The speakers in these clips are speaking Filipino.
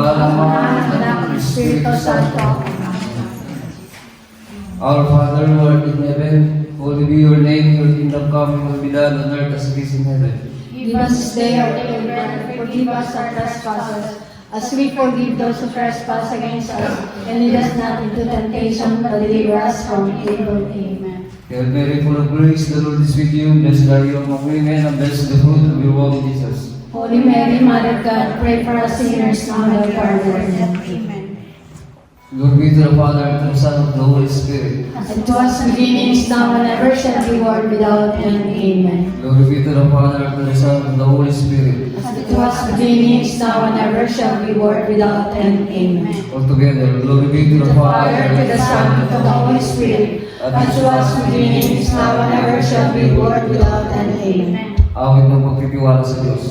Ama, Anak, Espiritu Santo. Our Father who art in heaven, holy be your name, your kingdom come, your will be done on earth as it is in heaven. Give us this day our daily bread, and forgive us our trespasses, as we forgive those who trespass against us. And lead us not into temptation, but deliver us from evil. Amen. Hail Mary, full of grace, the Lord is with you. Blessed are you among women, and blessed is the fruit of your womb, Jesus. Holy Mary, Mother of God, pray for us sinners now and at the hour of our death. Amen. Glory be to the Father, and to the Son, and to the Holy Spirit. As it was beginning, is now, and ever shall be, world without end. Amen. Glory be to the Father, and to the Son, and to the Holy Spirit. As it was beginning, is now, and ever shall be, world without end. Amen. Altogether, glory be to the Father, To the Son, and to the Holy Spirit, as it was beginning, is now, and ever shall be, world without end. Amen. awit ng pagtitiwala sa Diyos.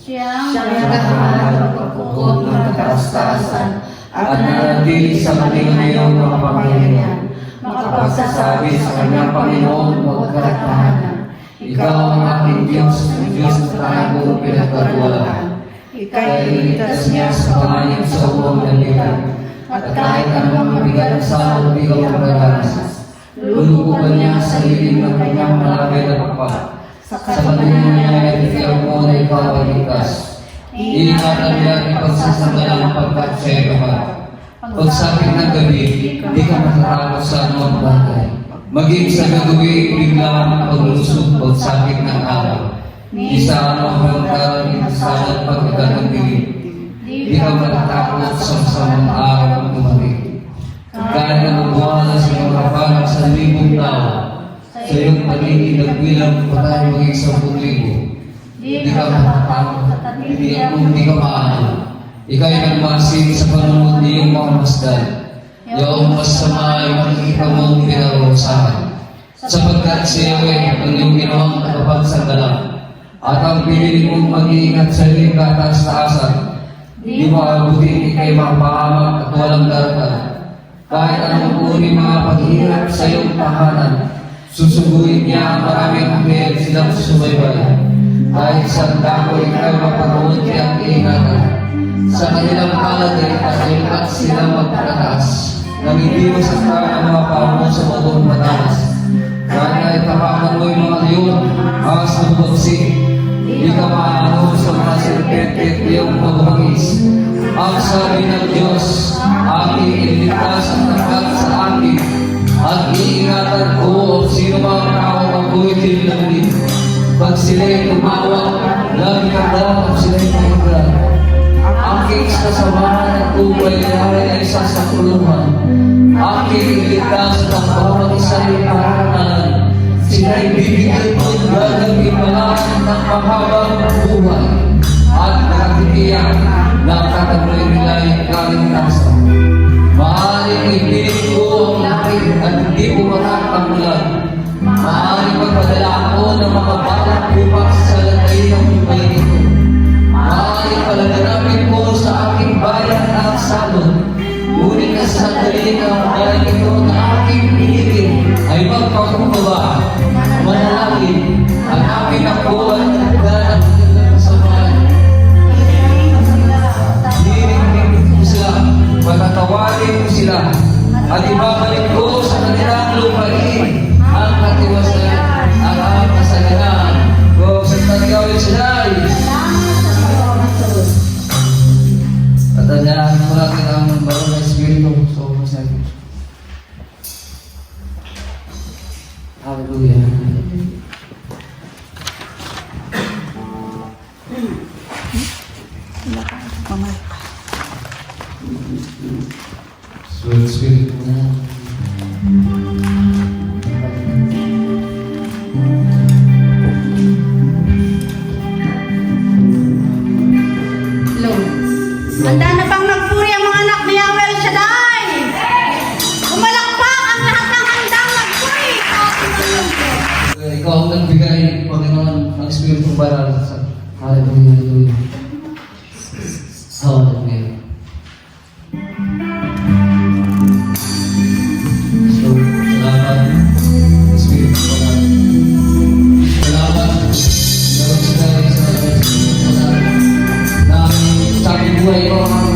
Siyang naghahanap ng pagkukot ng kataas-taasan at nananatili sa kanyang ngayong makapangyarihan, makapagsasabi sa kanyang Panginoon o katahanan. Ikaw ang aking Diyos, ang Diyos na tayo kong pinagkatiwalaan. Ika'y iligtas niya sa pangayong sa uwang nalihan, at kahit anong mabigat ang salot, ikaw ang magaganas. Lulukuban niya sa hiling ng kanyang malagay na pakpak. Sa kanyang nangyayari, ikaw mo na ikaw ay ligtas. Iingatan niya ang ipagsasandalang pagkat siya'y kapag. Pagsapit ng gabi, di ka matatakot sa anumang bagay. Maging sa gagawin, biglang paglusog, pagsapit ng araw. Di sa anong pagkaroon, itasalan pagkagat ng dilim. Di ka matatakot sa masamang araw ng dumating. Kahit na magbuhala sa iyong kapalang sa libong tao, sa iyong paligid nagbilang patay maging 10,000. Di ka matatakot, hindi ka maano. Ika'y nagmasid sa panunod niyong mga masdan. Yaong masama ay makikita mong pinarusahan. Sapagkat siya ang iyong ginawang tagapagsagalang. At ang pinili mong mag-iingat sa iyong kataas-taasan. Di maabutin ika'y mapahamak at walang daratan. Kahit anong uri mga paghihirap sa iyong tahanan, susuguin niya ang maraming angel silang susubaybay. Kahit sa dako ika'y mapanood kaya ang iingatan. Sa kanilang palagay at ikat silang magtataas. Nangidiwas ang kaya mga pamo sa matong matalas. Kaya itapakan mo yung mga leon, angas ng bagsik. Di ka maano sa mga serpente at iyong magbagis. Ang sabi ng Diyos, aking iligtas ang tapat sa akin. At iingatan ko ang sino mga tao ang kuwitin ng dito. Pag sila'y tumawag, lagi ka dapat sila'y mahigran. Aking kasamahan at tubay ay sasakuluhan. Aking iligtas ng bawat isa'y paranan. Sila'y bibigyan mo't gagawin malaman ng mahabang buhay. At nakatitiyak na katagoy nila'y kaligtasan. Maaaring ipilit ko ang langit at hindi ko matatanggulan. Maaaring magpadala ako ng mga batang bukas sa lagay ng buhay nito. Maaaring palaganapin ko sa aking bayan ang salon. Ngunit na sa sandali ng bayan nito na aking pinili ay magpakumbaba, manalangin, ang aking ako at nagdaan ng kasamaan. Hiring ko sila, patatawarin ko sila, at ibabalik ko sa kanilang lupain ang katiwasan at ang kasalanan. Kung sa tagawin sila at tandaan mo natin ang bago na Espiritu sa umas natin. Hallelujah. Sweet Spirit mo na. Handa na bang nagpuri ang mga anak ni Yahweh El Shaddai? Umalakpak ang lahat ng handang nagpuri. Ikaw ang nagbigay, Panginoon, ng Espiritu para sa Hallelujah, Hallelujah. Hallelujah. So, salamat, Espiritu para. Salamat, Lord, sa buhay ko ang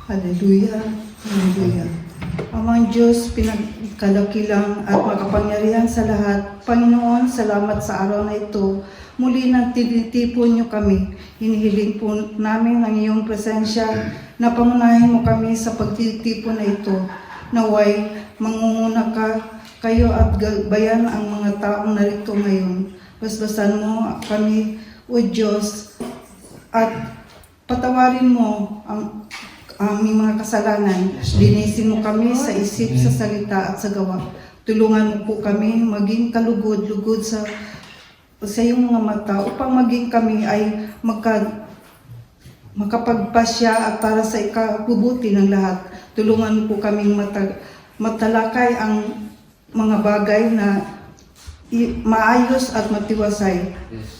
Hallelujah. Hallelujah. Amang Diyos, pinagkadakilang at makapangyarihan sa lahat. Panginoon, salamat sa araw na ito. Muli nang tinitipon niyo kami. Hinihiling po namin ang iyong presensya na pangunahin mo kami sa pagtitipon na ito. Naway, mangunguna kayo at gabayan ang mga taong narito ngayon. Basbasan mo kami, O Diyos, at patawarin mo ang aming mga kasalanan. Linisin mo kami sa isip, sa salita at sa gawa. Tulungan mo po kami maging kalugod-lugod sa iyong mga mata upang maging kami ay makapagpasya at para sa ikabubuti ng lahat. Tulungan mo po kaming matalakay ang mga bagay na maayos at matiwasay.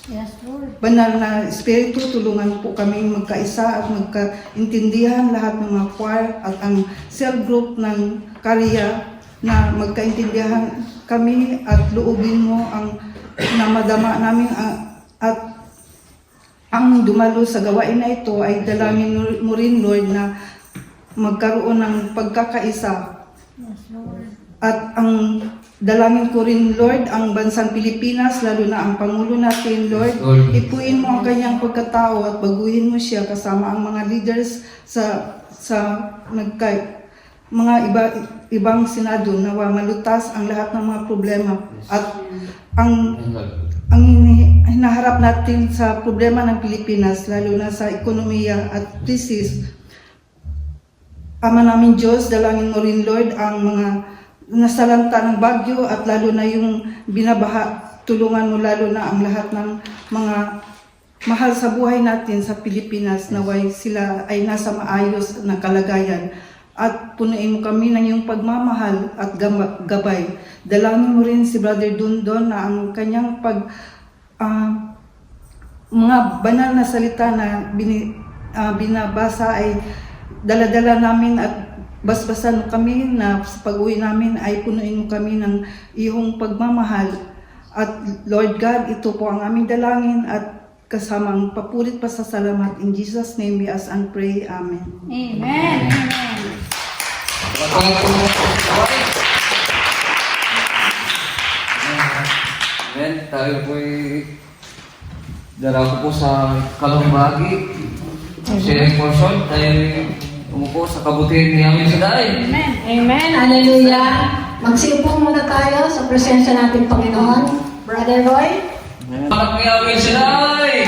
Yes, Lord. Banal na Espiritu, tulungan po kami magkaisa at magkaintindihan lahat ng mga choir at ang cell group ng Karya na magkaintindihan kami at loobin mo ang na madama namin at ang dumalo sa gawain na ito ay dalangin mo rin, Lord, na magkaroon ng pagkakaisa. Yes, Lord. At ang dalangin ko rin, Lord, ang bansang Pilipinas, lalo na ang Pangulo natin, Lord, ipuin mo ang kanyang pagkatao at baguhin mo siya kasama ang mga leaders sa mga ibang senado na malutas ang lahat ng mga problema. At ang hinaharap natin sa problema ng Pilipinas, lalo na sa ekonomiya at krisis, Ama namin Diyos, dalangin mo rin, Lord, ang mga nasalanta ng bagyo at lalo na yung binabaha. Tulungan mo lalo na ang lahat ng mga mahal sa buhay natin sa Pilipinas, naway sila ay nasa maayos na kalagayan. At punuin mo kami ng iyong pagmamahal at gabay. Dalangin mo rin si Brother Dundon na ang kanyang mga banal na salita na binabasa ay daladala namin at basbasan mo kami na sa pag-uwi namin ay punuin mo kami ng iyong pagmamahal. At Lord God, ito po ang aming dalangin at kasamang papurit pa sa salamat. In Jesus' name we ask and pray. Amen. Amen. Amen. Tayo po'y daraw ko po sa kalumbagi. Sharing portion. Tayo umupo sa kabutihan ni Amin Saday. Amen. Amen. Hallelujah. Magsiupo muna tayo sa presensya natin, Panginoon. Brother Roy. Anak ni Amin Saday!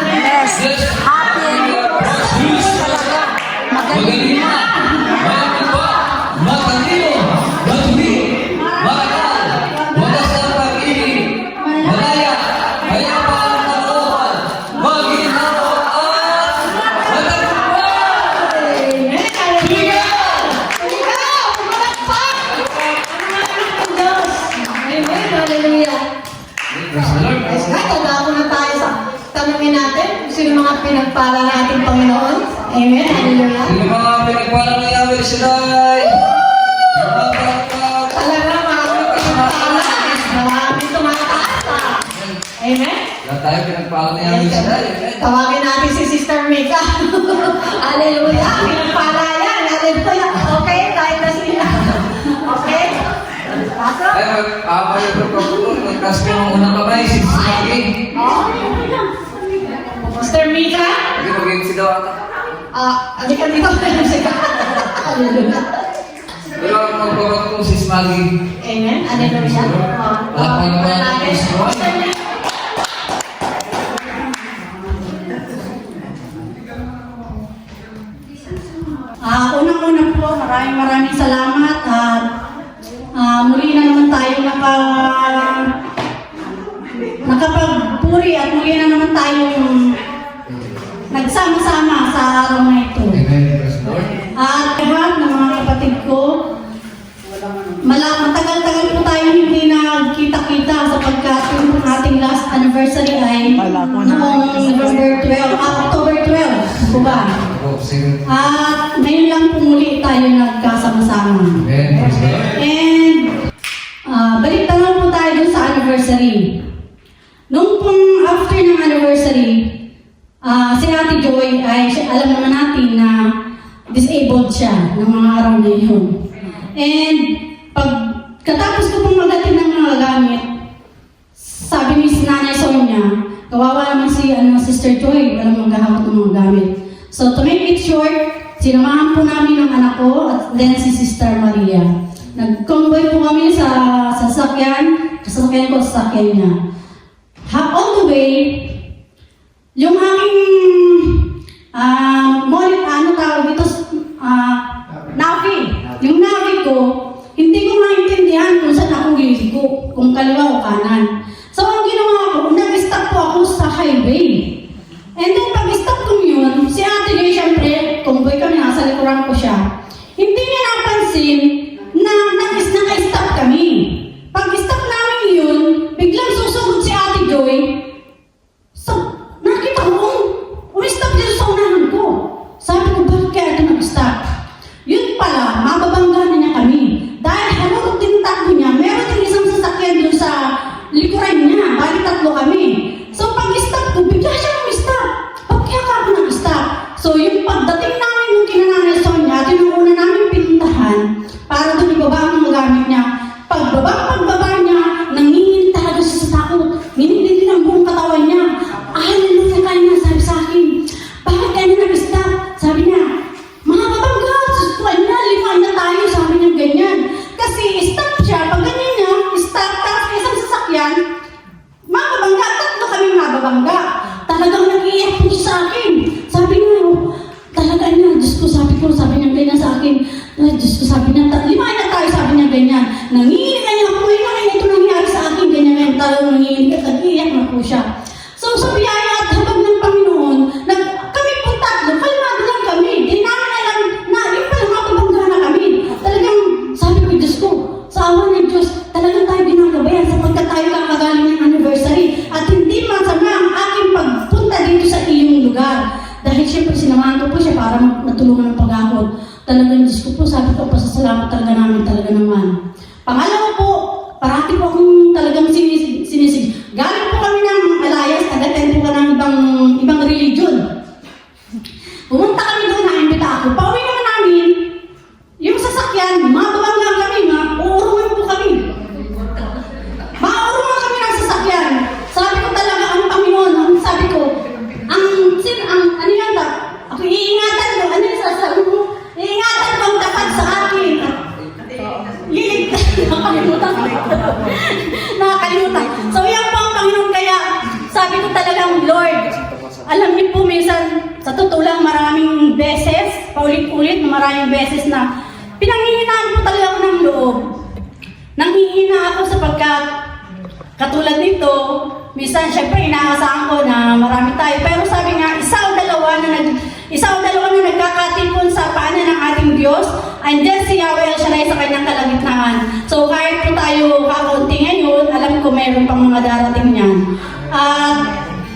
Yes. Happy. Magaling na! Mayaman pa! Matalino! Matuli! Makakal! Wagas ang pag-ibig! Malaya! Mayapa ang kalooban! Maginawa at matagumpay! Amen. Hallelujah. Ikaw, pumalakpak. Diyos. Amen. Hallelujah. Praise the Lord! Guys, tanda na tayo sa tanungin natin. Sino mga pinagpala natin, Panginoon? Amen. Hallelujah. Sino mga pinagpalang ni Amin Saday? Talaga, marami pinagpala. Marami tumataas. Amen. Lahat tayo pinagpalang ni Amin Saday. Tawagin natin si Sister Mika. Hallelujah. Pinagpala yan. Hallelujah. Okay, kahit na sila. Okay? Pasok. Ay, mag-aapay yung pagkakulong. Nagkas ko ng unang kamay, si Smagi. Sister Mika. Hindi magiging si Dawata. Alika dito. Hallelujah. Pero ang magpapagkulong si Smagi. Amen. Hallelujah. Palakpakan naman natin si Smagi. Unang-una po, maraming salamat at muli na naman tayo nakapagpuri at muli na naman tayong nagsama-sama sa araw na ito. Amen. Praise the Lord. At lahat ng mga kapatid ko, matagal-tagal po tayo hindi nagkita-kita sapagkat yung ating last anniversary ay noong October 12, po ba? Oh, sige. At ngayon lang po muli tayo nagkasama-sama. Amen. Praise the Lord. And balik tanong po tayo dun sa anniversary. Nung pong after ng anniversary, Si Ate Joy ay, alam naman natin na disabled siya ng mga araw na yun. And katapos ko pong magdating ng mga gamit, sabi ni Nanay Sonia, kawawa naman si Sister Joy, walang maghahawak ng mga gamit. So to make it short, sinamahan po namin ng anak ko at then si Sister Maria. Nag-convoy po kami sa sasakyan ko sa sasakyan niya. On the way, yung aking Navi. Yung Navi ko, hindi ko maintindihan kung saan ako liliko, kung kaliwa o kanan. So ang ginawa ko, nag-stop po ako sa highway. And then pag-stop ko yun, si Ate Joy, syempre, convoy kami, nasa likuran ko siya. Hindi niya napansin na naka-stop kami. Pag-stop namin yun, biglang susugod si Ate Joy. So, nakita ko, umistop dito sa unahan ko. Sabi ko, bakit kaya ito nag-stop? Yun pala, mababangga na niya kami. Dahil halurot din takbo niya, meron din isang sasakyan doon sa likuran niya. Bali tatlo kami. So pag-stop ko, bigla siya nag-stop. Ba't kaya ka ako nag-stop? So yung pagdating namin yung kinananay Sonia, ito yung una namin pinuntahan para doon ibaba ang mga gamit niya. Pagbaba niya, nangingin talaga siya sa takot. Nginigil din ang buong katawan niya. Hallelujah ka niya, sabi sa akin. Bakit kaya niya nag-stop? Sabi niya, mga babangga, susukuan niya, limaan na tayo, sabi niya ganyan. Kasi stop siya, pag ganyan niya, stop, tapos isang sasakyan, mga babangga, tatlo kami mga babangga. Talagang nag-iiyak po siya sa akin. Sabi niya, talaga niya, Diyos ko, sabi niya ganyan sa akin. Ay, Diyos ko, sabi niya, limaan na tayo, sabi niya ganyan. Nanginginig na niya ako, ito nangyari sa akin, ganyan, talagang nanginginig at nag-iiyak na po siya. So, sa biyaya at habag ng Panginoon, kami po tatlo, kalmado lang kami. Di namin alam na yung pala mapabangga na kami. Talagang, sabi ko, Diyos ko, sa awa ng Diyos, talagang tayo ginagabayan sapagkat tayo kakagaling ng anniversary. At hindi masama ang aking pagpunta dito sa iyong lugar. Dahil siyempre sinamahan ko po siya para matulungan ng pag-ahod. Talagang Diyos ko po, sabi ko, pasasalamat talaga namin, talaga naman. Pangalawa po, parati po akong talagang sinisig. Galing po kami ng Alayas, nag-attend po ka ng ibang religion. Pumunta kami doon, naimbita ako. Pauwi naman namin, yung sasakyan, mga babangga kami, uurungan po kami. Maurungan kami ng sasakyan. Sabi ko talaga, ang Panginoon, sabi ko, ano yan ba? Ako iingatan ko, ano yung sasabi mo? Iingatan ko ang dapat sa akin. Nakakalimutan. So yan po ang Panginoon, kaya sabi ko talagang, Lord, alam niyo po minsan, sa totoo lang maraming beses, paulit-ulit na maraming beses na pinanghihinaan po talaga ako ng loob. Nanghihina ako sapagkat katulad nito, minsan syempre inaasahan ko na marami tayo, pero sabi nga, isa o dalawa na nagkakatipon sa paanan ng ating Diyos, andyan si Yahweh El Shaddai sa kanyang kalagitnaan. So kahit po tayo kakaunti ngayon, alam ko mayroon pang mga darating niyan.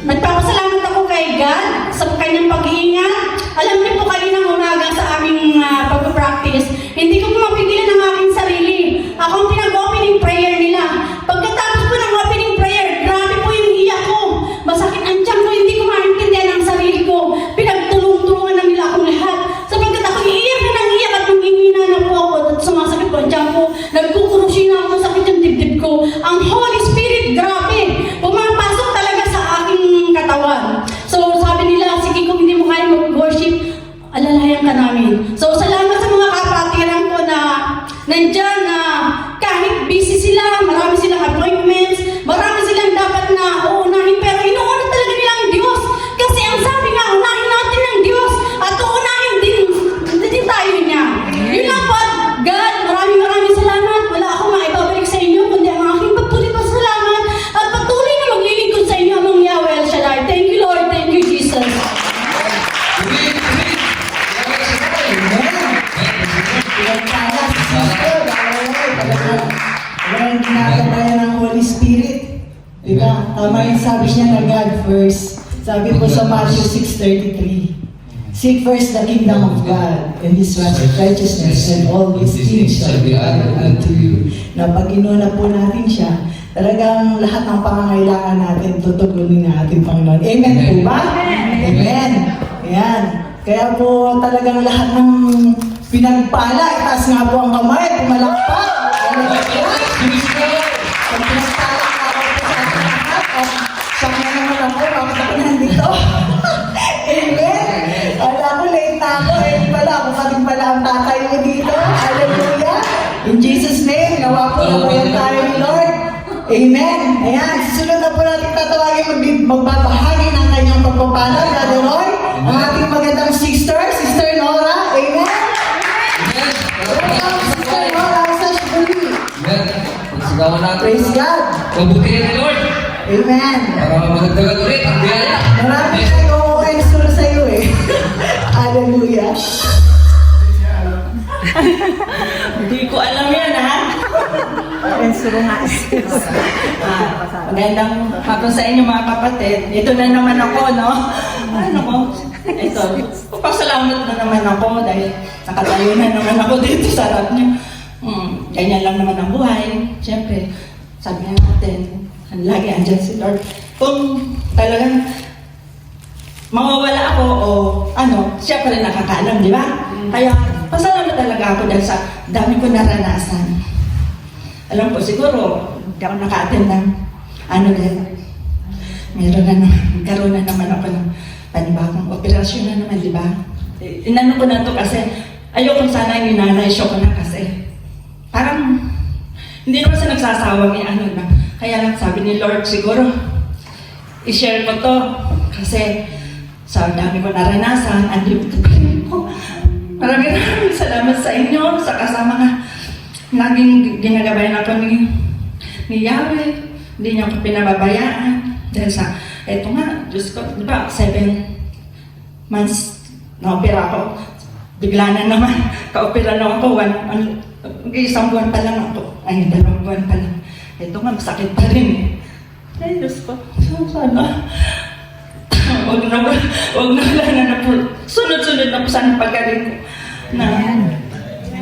Nagpapasalamat ako kay God sa kanyang pag-iingat. Alam niyo po kaninang umaga sa aming pag-practice, hindi ko po mapigilan ang aking sarili. Ako ang pinag-opening prayer nila. Pagkatapos po ng opening prayer, grabe po yung iyak ko. Masakit ang tiyan ko, hindi ko maintindihan ang sarili ko. Pinagtulong-tulungan na nila akong lahat. Sapagkat ako iiyak na nang iyak at nanghihina na po ako at sumasakit po ang tiyan ko. Nagkukurusin na ako, sakit yung dibdib ko. Ang Holy Spirit, grabe, pumapasok talaga sa aking katawan. So sabi nila, sige kung hindi mo kaya mag-worship, alalayan ka namin. So salamat sa mga kapatiran ko na nandyan na kahit busy sila, marami silang appointments, marami silang dapat na uunahin, pero inuuna talaga nila ang Diyos. Kasi ang sabi nga, unahin natin ang Diyos at uunahin din tayo niya. Yun lang po, God, maraming salamat. Wala akong maibabalik sa inyo, kundi ang aking patuloy pa salamat at patuloy na maglilingkod sa inyo among Yahweh El Shaddai. Thank you, Lord. Thank you, Jesus. Walang ginagabayan ng Holy Spirit. Diba? Tama yung sabi niya na God first. Sabi po sa Matthew 6:33. Seek first the kingdom of God and His righteousness, and all these things shall be added unto you. Na pag inuna po natin siya, talagang lahat ng pangangailangan natin tutugunin ng ating Panginoon. Amen po ba? Amen. Ayan. Kaya po talagang lahat ng pinagpala, itaas nga po ang kamay, pumalakpak. Hallelujah. Pag pinagpala nga po sa ating lahat, at sakya naman ako, bakit ako nandito? Amen. Wala ko, late na ako. Pala, ako kating pala ang tatay mo dito. Hallelujah. In Jesus' name, nawa po na tayo ni Lord. Amen. Ayan, susunod na po natin tatawagin magbabahagi ng kanyang pagpapala, Brother Roy. Ang ating magandang sister, Sister Nora. Amen. Welcome, Sister Nora, sa Shibuli. Amen. Pagsigawan natin. Praise God. Pabutihin ni Lord. Amen. Para magdagdagan ulit ang biyaya. Marami tayong umuensuro sa iyo eh. Hallelujah. Hindi ko alam yan, ha? Magandang hapon sa inyo, mga kapatid. Ito na naman ako, no? Ano ko? Ito. Pasalamat na naman ako dahil nakatayo na naman ako dito sa harap niyo. Ganyan lang naman ang buhay. Siyempre, sabi nga natin, lagi andyan si Lord. Kung talagang mawawala ako o ano, siya pa rin nakakaalam, di ba? Kaya pasalamat talaga ako dahil sa dami ko naranasan. Alam ko, siguro, hindi ako naka-attend ng ano dahil meron na naman, karoon na naman ako ng panibagong operasyon na naman, di ba? Inano ko na to kasi ayoko sana yung inanay-show ko na kasi parang hindi naman sa nagsasawang ano na. Kaya lang sabi ni Lord, siguro, i-share ko to kasi sa dami ko naranasan, andito pa rin ko. Maraming salamat sa inyo, sa kasama nga laging ginagabayan ako ni Yahweh. Hindi niya ako pinababayaan. Dahil sa, eto nga, Diyos ko, di ba, 7 months na-opera ako. Bigla na naman, ka-opera lang ako, isang buwan pa lang ako. Ay, 2 buwan pa lang. Eto nga, masakit pa rin eh. Ay, Diyos ko, sana. Huwag na lang na po. Sunod-sunod na po sana pagkarin ko. Na,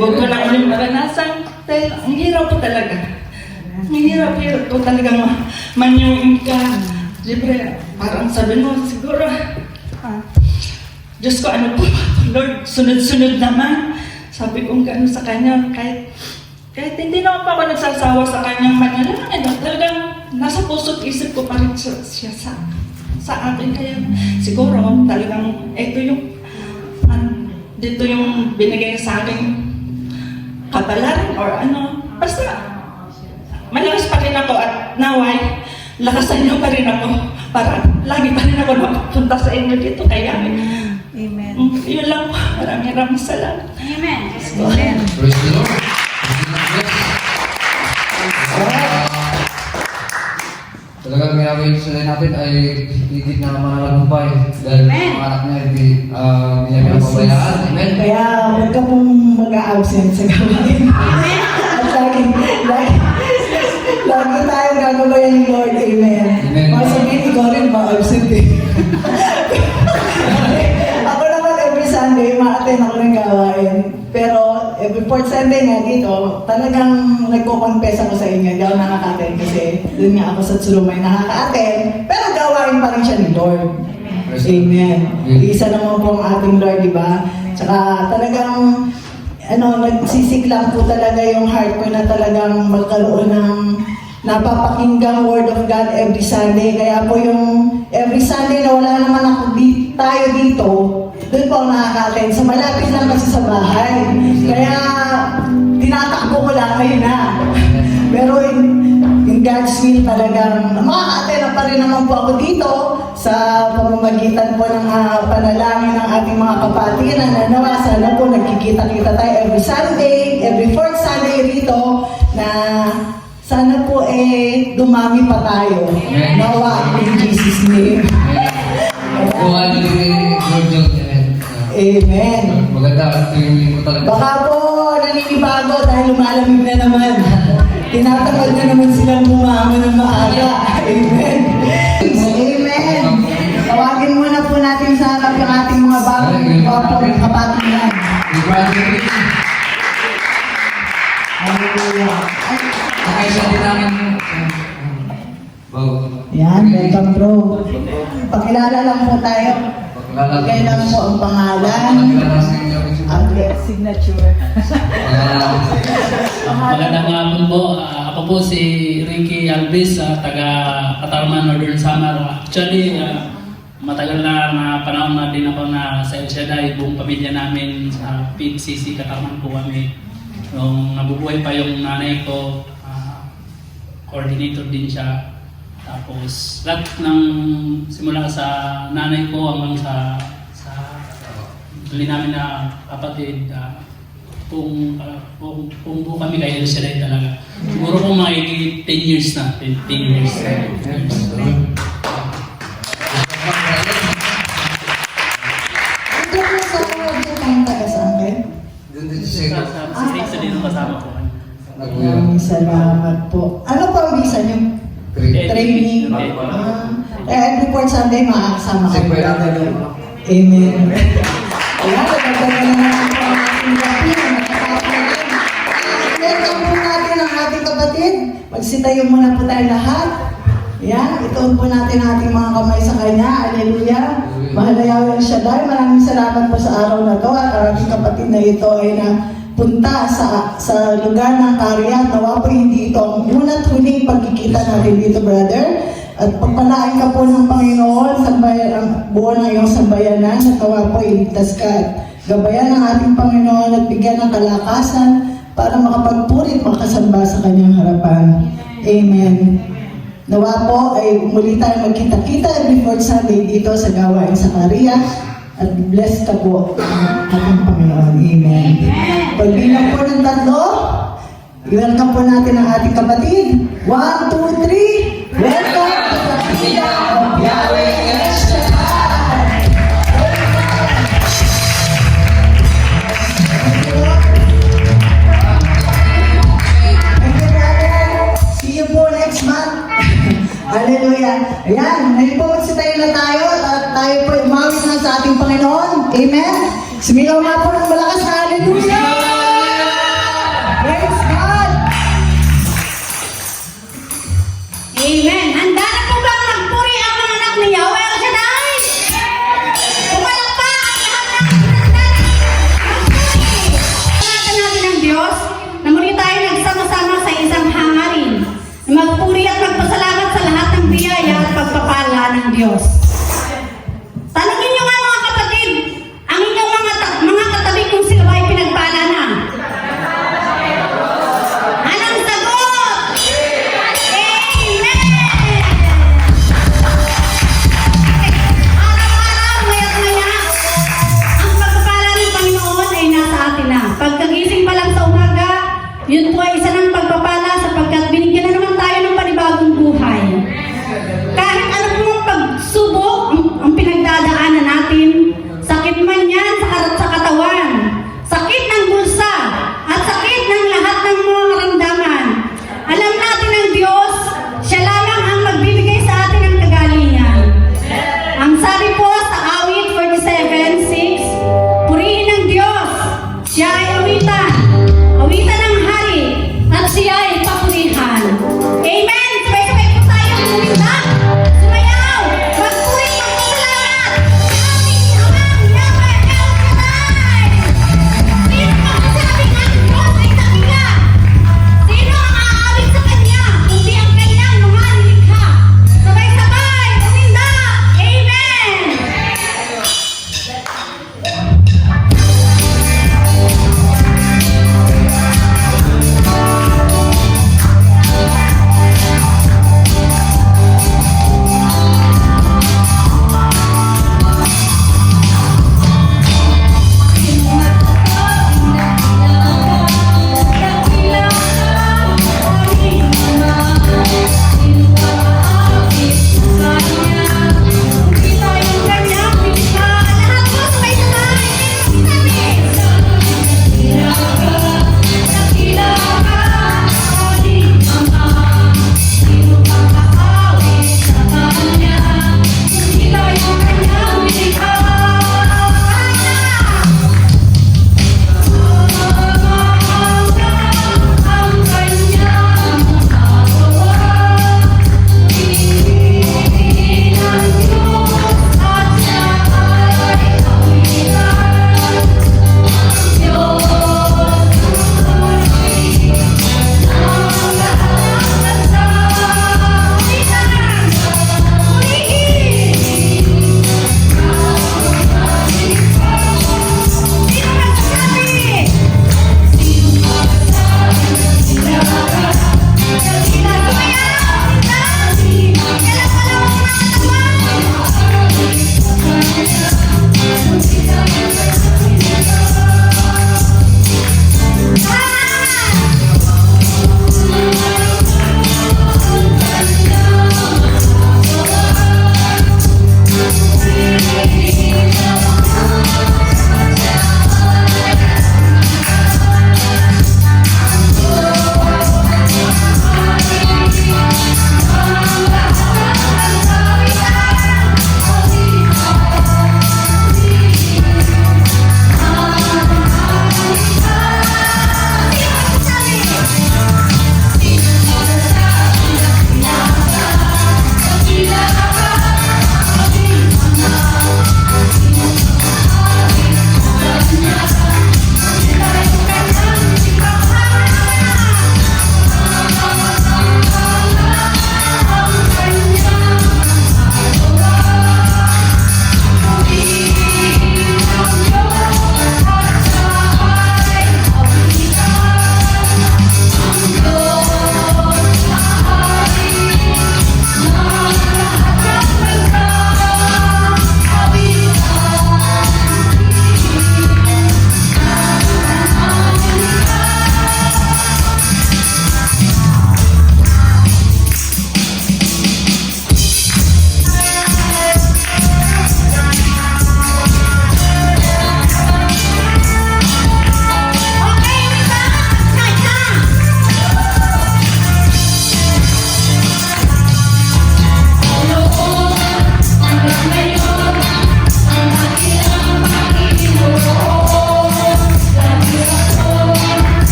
huwag ko na ulit maranasan. Dahil ang hirap po talaga. Ang hirap po talagang manyuin ka. Siyempre, parang sabi mo, siguro, Diyos ko, ano po, Lord, sunod-sunod naman. Sabi kong gano'n sa Kanya, kahit hindi naman pa ako nagsasawa sa Kanyang manalangin, talagang nasa puso't isip ko pa rin siya sa akin. Kaya siguro, talagang ito yung, dito yung binigay sa akin kabalan or ano. Basta, malakas pa rin ako at naway, lakasan niyo pa rin ako para lagi pa rin ako makapunta sa inyo dito. Kaya, Amen. yun lang po. Maraming salamat. Amen. Praise the Lord. Talagang ginagawa yung sila natin ay higit na manalagumpay dahil ang anak niya hindi niya pinapabayaan. Amen. Kaya huwag ka pong mag-a-absent sa gawain. At lagi tayong gagabayan ni Lord. Amen. Amen. Mga sabihin, ikaw rin ma-absent eh. Ako naman every Sunday, ma-attend ako ng gawain. Pero every fourth Sunday nga dito, talagang nagko-confess ako sa inyo. Hindi ako nakaka-attend kasi doon nga ako sa Tsulumay nakaka-attend. Pero gawain pa rin siya ni Lord. Amen. Isa naman po ang ating Lord, di ba? Tsaka talagang nagsisiklang po talaga yung heart ko na talagang magkaroon ng napapakinggang Word of God every Sunday. Kaya po yung every Sunday na wala naman ako tayo dito, doon po ako nakaka-attend. So malapit lang kasi sa bahay. Kaya tinatakbo ko lang ngayon na. Pero in God's will talagang makaka-attend pa rin naman po ako dito sa pamamagitan po ng panalangin ng ating mga kapatid na nawa. Sana po nagkikita-kita tayo every Sunday, every fourth Sunday rito na sana po dumami pa tayo. Nawa in Jesus' name. Kung ano yung Lord John. Amen. Maganda at yung lingko talaga. Baka po naninibago dahil lumalamig na naman. Tinatamad na naman silang bumangon ng maaga. Amen. Amen. Tawagin muna po natin sa harap yung ating mga bagong kapatid yan. Hallelujah. Nakaisa din namin. Yan, welcome bro. Pakilala lang po tayo. Kailan po ang pangalan at signature. Magandang hapon po. Ako po si Ricky Alves, taga Katarman, Northern Samar. Actually, matagal na panahon na din ako na sa El Shaddai. Buong pamilya namin sa PCC Katarman po kami. Nung nabubuhay pa yung nanay ko, coordinator din siya. Tapos lahat ng simula sa nanay ko hanggang sa huli namin na kapatid, kung buo kami kay El Shaddai talaga. Siguro kung mga 10 years na, 15 years na. Ito po sa audio kang taga sa akin. Doon din siya. Sa din ang kasama ko. Maraming salamat po. Ano po ang visa niyo? Training. Every Sunday makakasama kayo. Amen. Ayan, nagdagdagan na naman po ang ating gabi. Welcome po natin ang ating kapatid. Magsitayo muna po tayo lahat. Ayan, ituon po natin ang ating mga kamay sa Kanya. Hallelujah. Mahal na Yahweh El Shaddai, maraming salamat po sa araw na to at ang ating kapatid na ito ay punta sa lugar ng Karian. Nawa po hindi ito ang una't huling pagkikita natin dito, brother. At pagpalain ka po ng Panginoon sa ang buo ng iyong sambayanan at nawa po iligtas ka at gabayan ng ating Panginoon at bigyan ng kalakasan para makapagpurit makasamba sa kanyang harapan. Amen. Nawa po ay muli tayo magkita-kita before Sunday dito sa gawain sa Karian. At bless ka po ang ating Panginoon. Amen. Pagbilang po ng 3, i-welcome po natin ang ating kapatid. 1, 2, 3. Welcome to the kingdom of Yahweh El Shaddai. See you po next month. Hallelujah. Ayan, ngayon po magsitayo na tayo at tayo po umawit na sa ating Panginoon. Amen. Sumigaw nga po ng malakas. Hallelujah! Praise God! Amen. Handa na po bang magpuri ang mga anak ni Yahweh El Shaddai? Pumalakpak ang lahat ng handa. Magpuri! Natin ng Diyos na muli tayo nagsama-sama sa isang hangarin. Magpuri at magpasalamat sa lahat ng biyaya at pagpapala ng Diyos. Tanungin niyo nga mga kapatid, ang inyong mga katabi kung sila ba ay pinagpala na. Anong sagot? Amen! Araw-araw, maya't-maya, ang pagpapala ng Panginoon ay nasa atin na. Pagkagising pa lang sa umaga, yun po ay isa ng pagpapala sapagkat binigyan na naman tayo ng panibagong buhay. Kahit ano pong pagsubok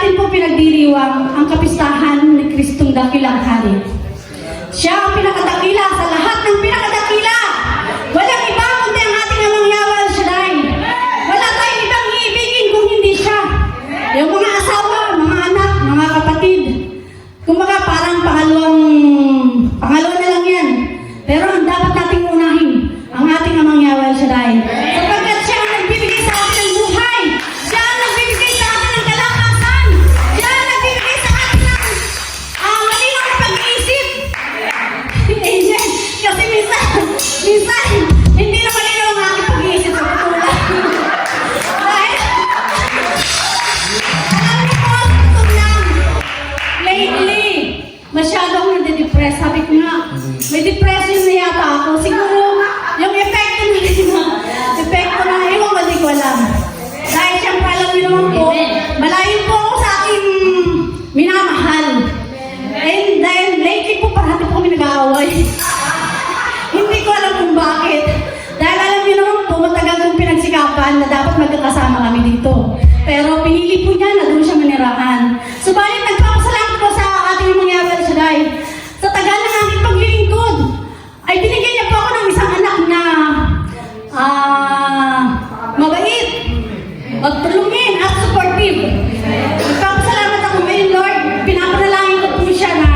natin po pinagdiriwang ang kapistahan ni Kristong Dakilang Hari. Siya ang pinakadakila sa lahat ng pinakadakila. Walang iba kundi ang ating Amang Yahweh El Shaddai. Wala tayong ibang iibigin kung hindi siya. Yung mga asawa, mga anak, mga kapatid. Kumbaga parang pangalawa na lang yan. Pero ang dapat nating unahin, ang ating Amang Yahweh El Shaddai. Sapagkat siya ang nagbibigay sa atin ng buhay. Siya ang nagbibigay sa atin ng kalakasan. Siya ang nagbibigay sa atin ng malinang pag-iisip. Amen. Kasi minsan, hindi na malinaw ang aking pag-iisip sa patulang. Dahil, alam niyo po, totoo lang, lately, masyado akong nade-depress. Sabi ko nga, may depression na yata ako. Siguro, yung epekto na, ewan ko, di ko alam. Dahil siyempre, alam niyo naman po, malayo po ako sa aking minamahal. And then, lately po, parati po kami nag-aaway. Hindi ko alam kung bakit. Dahil alam niyo naman po, matagal kong pinagsikapan na dapat magkakasama kami dito. Pero pinili po niya na doon siya manirahan. Subalit, nagpapasalamat ko sa ating Amang Yahweh El Shaddai. Sa tagal ng aking paglilingkod, ay binigyan niya po ako ng isang anak na mabait, magtulungin at supportive. Nagpapasalamat ako ngayon, Lord. Pinapanalangin ko po siya na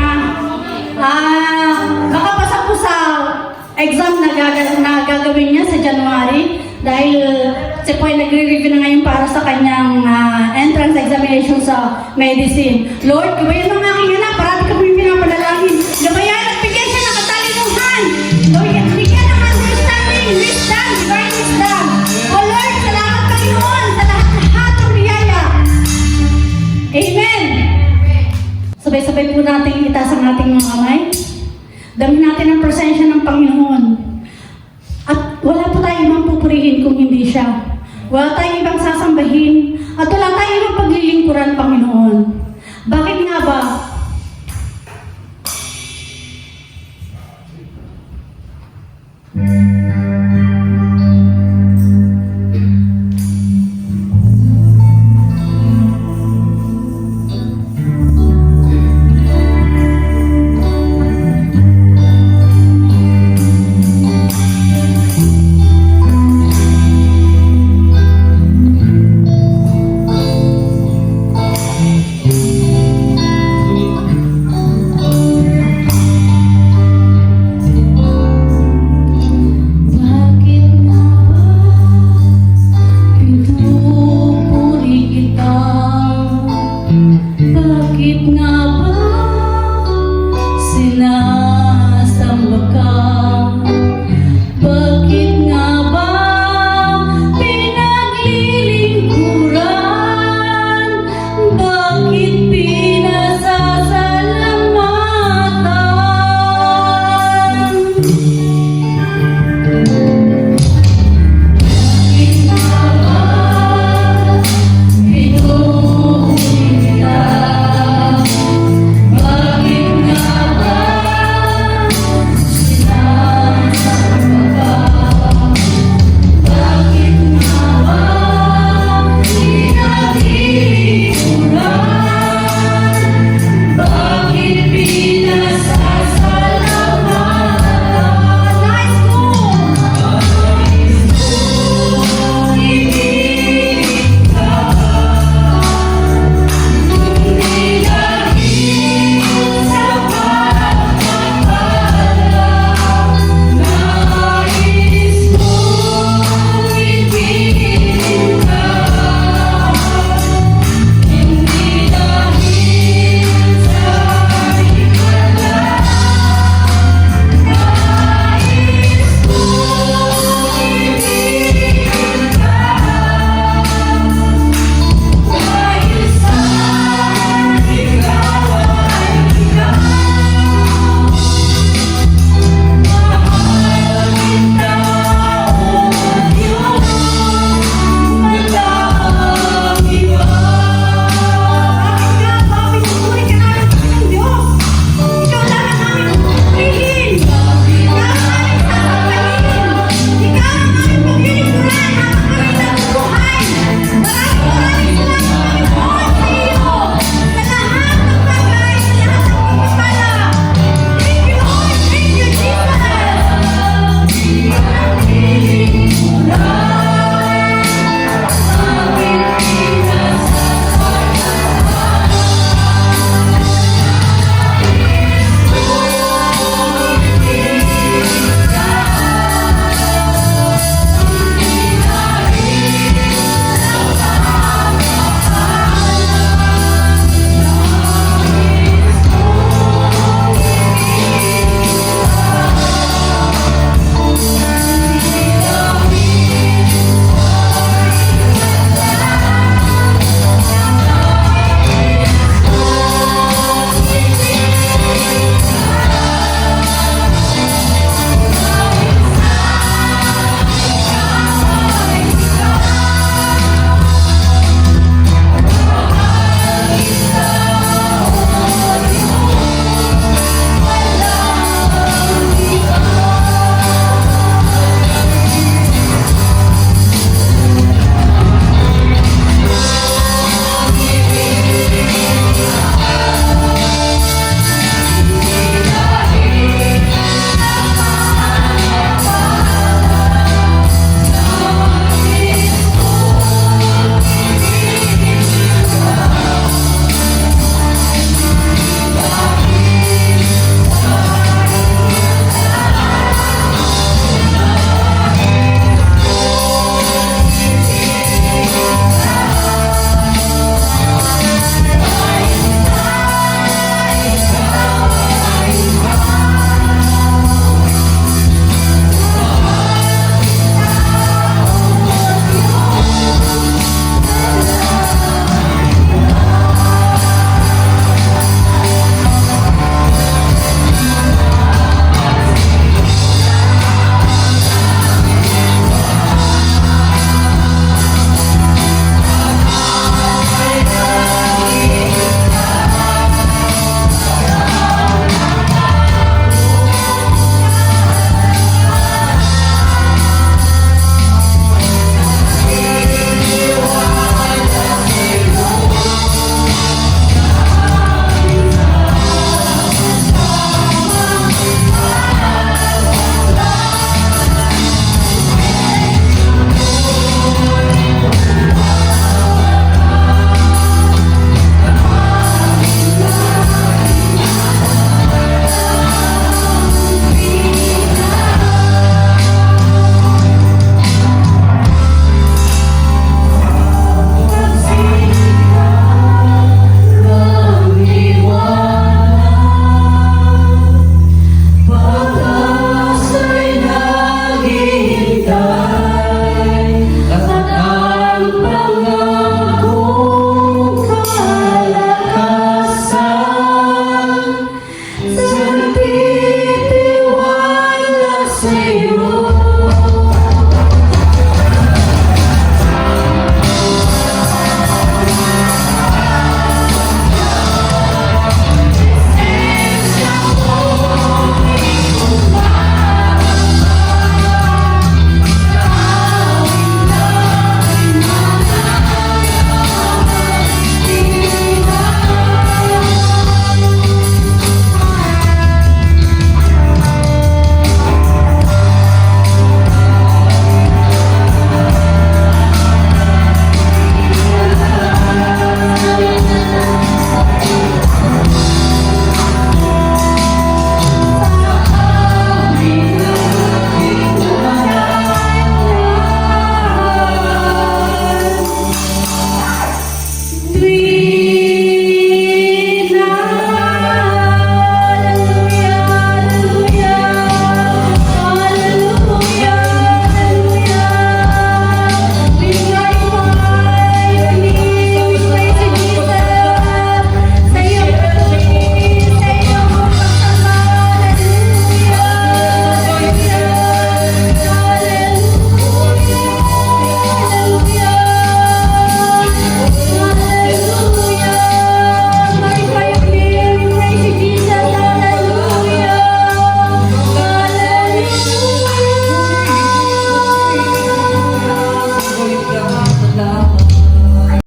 makapasa po sa exam na gagawin niya sa January dahil siya po ay nagre-review na ngayon para sa kanyang entrance examination sa medicine. Lord, gabayan ng aking anak, parati kami pinapanalangin. Gabayan at bigyan siya ng katalinuhan. Bigyan ng understanding, wisdom, divine wisdom. O Lord, salamat Panginoon sa lahat ng biyaya. Amen. Sabay-sabay po natin itaas ang ating mga kamay. Damin natin ang presensya ng Panginoon. At wala po tayong ibang pupurihin kung hindi siya. Wala tayong ibang sasambahin. At wala tayong ibang paglilingkuran, Panginoon. Bakit nga ba?